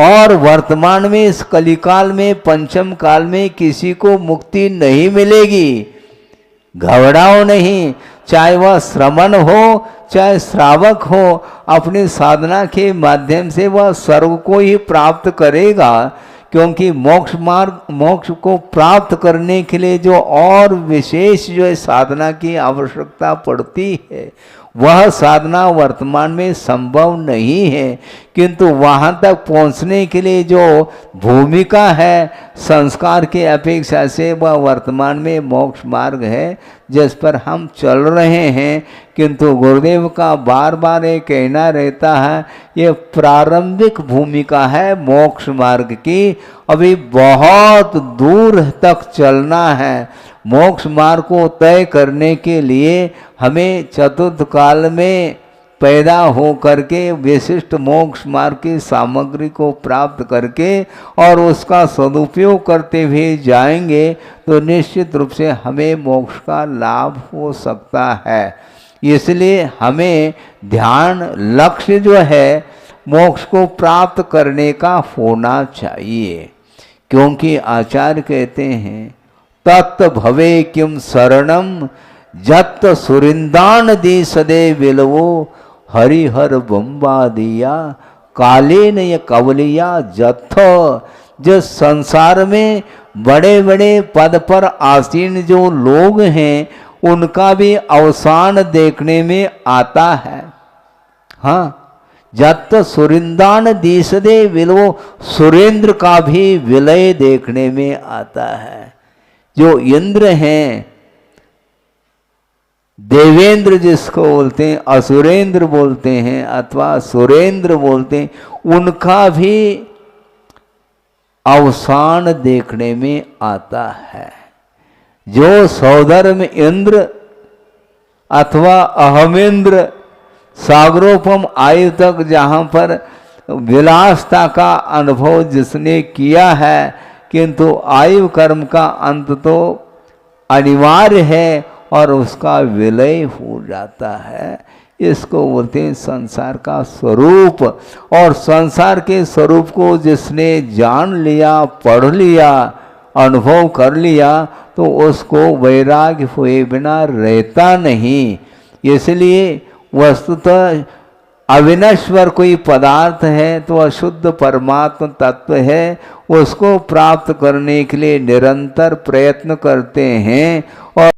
और वर्तमान में इस कलिकाल में पंचम काल में किसी को मुक्ति नहीं मिलेगी। घबराओ नहीं, चाहे वह श्रमण हो चाहे श्रावक हो, अपनी साधना के माध्यम से वह स्वर्ग को ही प्राप्त करेगा। क्योंकि मोक्ष को प्राप्त करने के लिए जो और विशेष जो है साधना की आवश्यकता पड़ती है, वह साधना वर्तमान में संभव नहीं है। किंतु वहाँ तक पहुँचने के लिए जो भूमिका है संस्कार की अपेक्षा से, वह वर्तमान में मोक्ष मार्ग है जिस पर हम चल रहे हैं। किंतु गुरुदेव का बार बार ये कहना रहता है, ये प्रारंभिक भूमिका है मोक्ष मार्ग की, अभी बहुत दूर तक चलना है। मोक्ष मार्ग को तय करने के लिए हमें चतुर्थ काल में पैदा हो करके विशिष्ट मोक्ष मार्ग की सामग्री को प्राप्त करके और उसका सदुपयोग करते हुए जाएंगे तो निश्चित रूप से हमें मोक्ष का लाभ हो सकता है। इसलिए हमें ध्यान लक्ष्य जो है मोक्ष को प्राप्त करने का होना चाहिए। क्योंकि आचार्य कहते हैं, तत् भवे किम शरणम जत सुरिंदान दी सदे विलवो हरिहर बम्बा दिया काले न ये कवलिया जथ। जो संसार में बड़े बड़े पद पर आसीन जो लोग हैं उनका भी अवसान देखने में आता है। हाँ, जत सुरिंदान दीसदे विलवो, सुरेंद्र का भी विलय देखने में आता है। जो इंद्र हैं, देवेंद्र जिसको बोलते हैं, असुरेंद्र बोलते हैं अथवा सुरेंद्र बोलते हैं, उनका भी अवसान देखने में आता है। जो सौधर्म इंद्र अथवा अहमेंद्र सागरोपम आयु तक जहाँ पर विलासता का अनुभव जिसने किया है, किंतु आयु कर्म का अंत तो अनिवार्य है और उसका विलय हो जाता है। इसको बोलते हैं संसार का स्वरूप। और संसार के स्वरूप को जिसने जान लिया, पढ़ लिया, अनुभव कर लिया, तो उसको वैराग्य हुए बिना रहता नहीं। इसलिए वस्तुतः अविनश्वर कोई पदार्थ है तो अशुद्ध परमात्म तत्व है, उसको प्राप्त करने के लिए निरंतर प्रयत्न करते हैं और